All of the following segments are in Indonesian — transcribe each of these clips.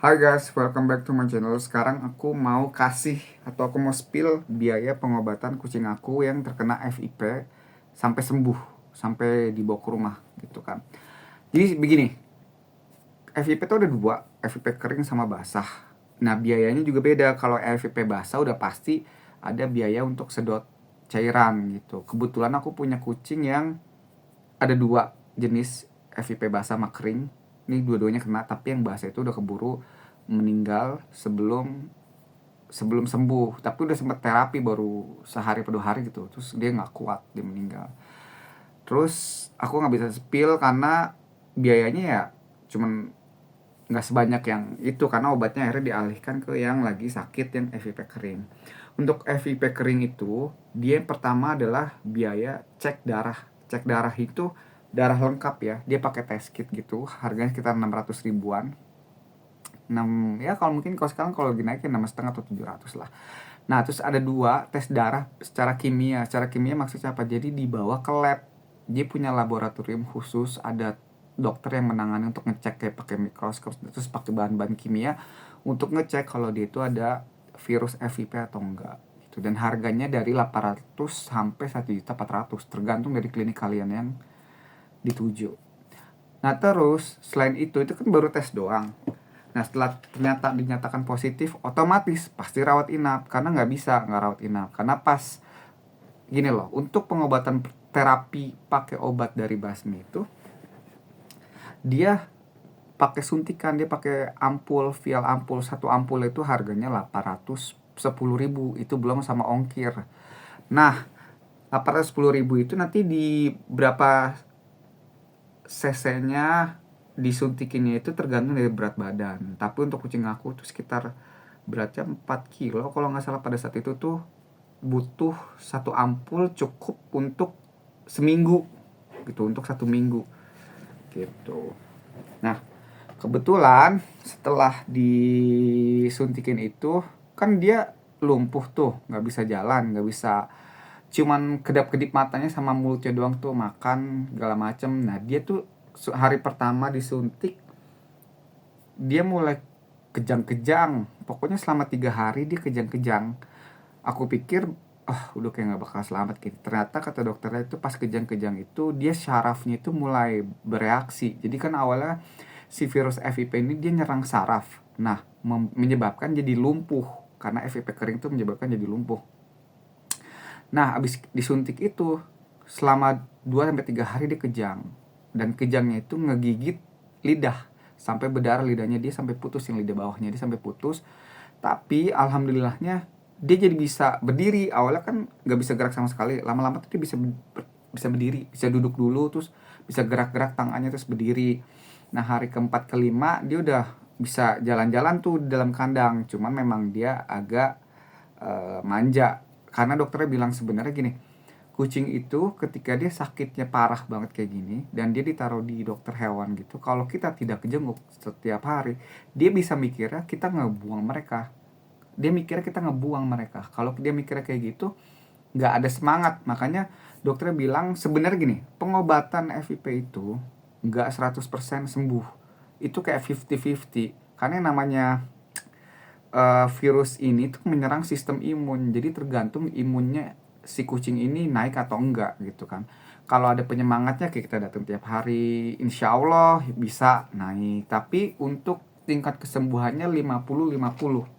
Hai guys, welcome back to my channel. Sekarang aku mau kasih atau aku mau spill biaya pengobatan kucing aku yang terkena FIP sampai sembuh, sampai dibawa ke rumah gitu kan. Jadi begini, FIP itu ada dua, FIP kering sama basah. Nah biayanya juga beda. Kalau FIP basah udah pasti ada biaya untuk sedot cairan gitu. Kebetulan aku punya kucing yang ada dua jenis, FIP basah sama kering. Ini dua-duanya kena, tapi yang basah itu udah keburu meninggal sebelum sebelum sembuh, tapi udah sempet terapi baru sehari atau 2 hari gitu, terus dia nggak kuat, dia meninggal. Terus aku nggak bisa spill karena biayanya ya cuman nggak sebanyak yang itu, karena obatnya akhirnya dialihkan ke yang lagi sakit yang FIP kering. Untuk FIP kering itu dia yang pertama adalah biaya cek darah. Cek darah itu darah lengkap ya, dia pakai test kit gitu, harganya sekitar 600 ribuan. 6 ya, kalau mungkin kalau sekarang kalau lagi naik ya 6,5 atau 700 lah. Nah terus ada dua tes darah secara kimia. Secara kimia maksudnya apa? Jadi dibawa ke lab, dia punya laboratorium khusus, ada dokter yang menangani untuk ngecek kayak pakai mikroskop, terus pakai bahan-bahan kimia untuk ngecek kalau dia itu ada virus FIP atau enggak gitu. Dan harganya dari 800 sampai 1.400.000 tergantung dari klinik kalian yang dituju. Nah terus selain itu kan baru tes doang. Nah setelah ternyata dinyatakan positif, otomatis pasti rawat inap, karena nggak bisa nggak rawat inap. Karena pas gini loh, untuk pengobatan terapi pakai obat dari basmi itu dia pakai suntikan, dia pakai ampul, vial ampul. Satu ampul itu harganya 810.000, itu belum sama ongkir. Nah 810.000 itu nanti di berapa cc-nya disuntikinnya itu tergantung dari berat badan. Tapi untuk kucing aku tuh sekitar beratnya 4 kilo kalau nggak salah. Pada saat itu tuh butuh satu ampul cukup untuk seminggu gitu, untuk 1 minggu gitu. Nah kebetulan setelah disuntikin itu kan dia lumpuh tuh, nggak bisa jalan, nggak bisa, cuman kedap-kedip matanya sama mulutnya doang tuh, makan segala macem. Nah dia tuh hari pertama disuntik dia mulai kejang-kejang, pokoknya selama 3 hari dia kejang-kejang. Aku pikir udah kayak nggak bakal selamat gitu. Ternyata kata dokternya itu pas kejang-kejang itu dia syarafnya itu mulai bereaksi. Jadi kan awalnya si virus FIP ini dia nyerang saraf, nah menyebabkan jadi lumpuh, karena FIP kering itu menyebabkan jadi lumpuh. Nah abis disuntik itu selama 2-3 hari dia kejang, dan kejangnya itu ngegigit lidah sampai berdarah lidahnya, dia sampai putus, yang lidah bawahnya dia sampai putus. Tapi alhamdulillahnya dia jadi bisa berdiri. Awalnya kan nggak bisa gerak sama sekali, lama-lama tuh dia bisa berdiri, bisa duduk dulu, terus bisa gerak-gerak tangannya, terus berdiri. Nah hari keempat kelima dia udah bisa jalan-jalan tuh di dalam kandang, cuman memang dia agak manja, karena dokternya bilang sebenarnya gini, kucing itu ketika dia sakitnya parah banget kayak gini dan dia ditaruh di dokter hewan gitu, kalau kita tidak jenguk setiap hari, dia bisa mikirnya kita ngebuang mereka. Dia mikirnya kita ngebuang mereka. Kalau dia mikirnya kayak gitu, nggak ada semangat. Makanya dokternya bilang sebenarnya gini, pengobatan FIP itu nggak 100% sembuh. Itu kayak 50-50. Karena yang namanya virus ini tuh menyerang sistem imun. Jadi tergantung imunnya si kucing ini naik atau enggak gitu kan. Kalau ada penyemangatnya kayak kita datang tiap hari, insya Allah bisa naik. Tapi untuk tingkat kesembuhannya 50-50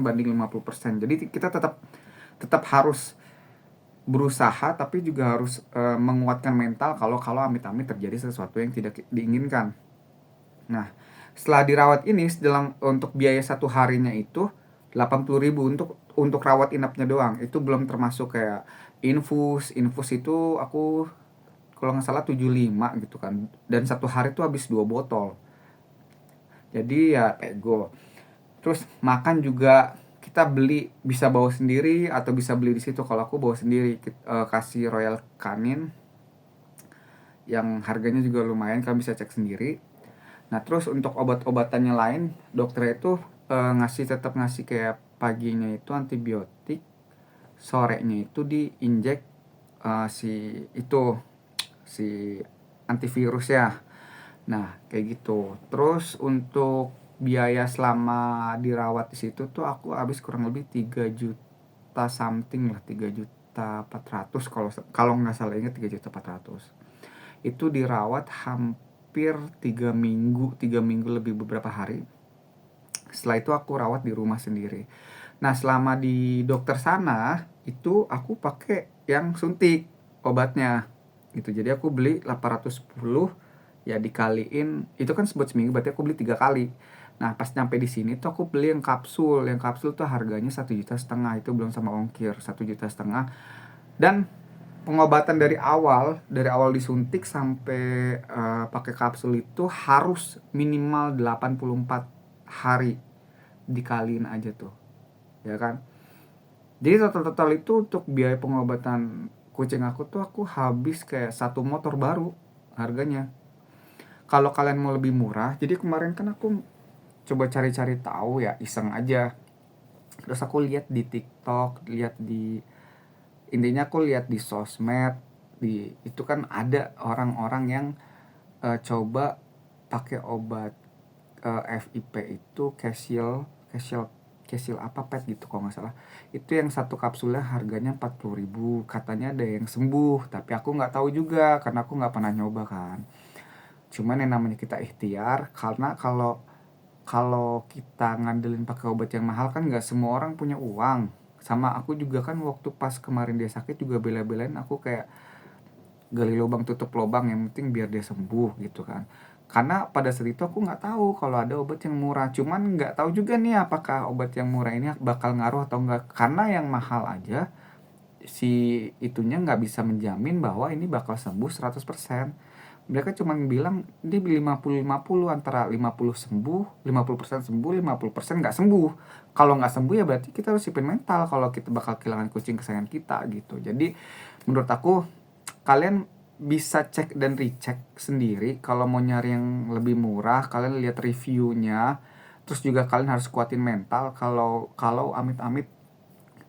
banding 50%. Jadi kita tetap tetap harus berusaha, tapi juga harus menguatkan mental kalau kalau amit-amit terjadi sesuatu yang tidak diinginkan. Nah setelah dirawat ini, dalam untuk biaya 1 harinya itu 80.000 untuk rawat inapnya doang. Itu belum termasuk kayak infus itu aku kalau nggak salah 75 gitu kan, dan 1 hari itu habis 2 botol, jadi ya pego. Terus makan juga kita beli, bisa bawa sendiri atau bisa beli di situ. Kalau aku bawa sendiri, kasih Royal Canin yang harganya juga lumayan, kalian bisa cek sendiri. Nah terus untuk obat-obatannya lain, dokter itu tetap ngasih kayak paginya itu antibiotik, sorenya itu diinjek si antivirus ya. Nah kayak gitu. Terus untuk biaya selama dirawat di situ tuh aku habis kurang lebih 3 juta something lah, 3.400.000 kalau nggak salah ingat, 3.400.000. Itu dirawat hampir 3 minggu lebih beberapa hari. Setelah itu aku rawat di rumah sendiri. Nah, selama di dokter sana itu aku pakai yang suntik obatnya gitu. Jadi aku beli 810 ya, dikaliin itu kan sebut seminggu, berarti aku beli 3 kali. Nah, pas nyampe di sini tuh aku beli yang kapsul. Yang kapsul tuh harganya 1,5 juta, itu belum sama ongkir, 1,5 juta. Dan pengobatan dari awal disuntik sampai pakai kapsul itu harus minimal 84 hari, dikaliin aja tuh, ya kan. Jadi total itu untuk biaya pengobatan kucing aku tuh aku habis kayak satu motor baru harganya. Kalau kalian mau lebih murah, jadi kemarin kan aku coba cari-cari tahu ya, iseng aja. Terus aku lihat di TikTok, intinya aku lihat di sosmed, itu kan ada orang-orang yang coba pakai obat FIP itu Casiel apa pet gitu kalau nggak salah. Itu yang satu kapsulnya harganya 40.000, katanya ada yang sembuh, tapi aku nggak tahu juga karena aku nggak pernah nyoba kan. Cuman yang namanya kita ikhtiar, karena kalau kita ngandelin pakai obat yang mahal kan nggak semua orang punya uang. Sama aku juga kan waktu pas kemarin dia sakit juga bela-belain aku kayak gali lubang tutup lubang, yang penting biar dia sembuh gitu kan. Karena pada saat itu aku nggak tahu kalau ada obat yang murah, cuman nggak tahu juga nih apakah obat yang murah ini bakal ngaruh atau enggak, karena yang mahal aja si itunya nggak bisa menjamin bahwa ini bakal sembuh 100%. Mereka cuma bilang dia 50-50, antara 50 sembuh, 50% sembuh, 50% nggak sembuh. Kalau nggak sembuh ya berarti kita harus siapin mental kalau kita bakal kehilangan kucing kesayangan kita gitu. Jadi menurut aku kalian bisa cek dan recheck sendiri. Kalau mau nyari yang lebih murah, kalian lihat reviewnya. Terus juga kalian harus kuatin mental kalau amit-amit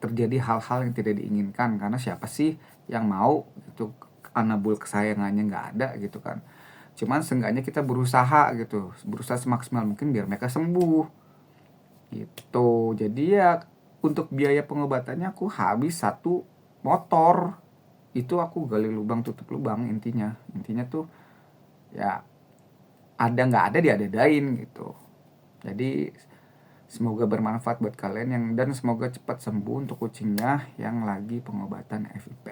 terjadi hal-hal yang tidak diinginkan, karena siapa sih yang mau gitu anabul kesayangannya nggak ada gitu kan. Cuman seenggaknya kita berusaha semaksimal mungkin biar mereka sembuh gitu. Jadi ya untuk biaya pengobatannya aku habis satu motor. Itu aku gali lubang tutup lubang, intinya tuh ya ada nggak ada diadadain gitu. Jadi semoga bermanfaat buat kalian dan semoga cepat sembuh untuk kucingnya yang lagi pengobatan FIP.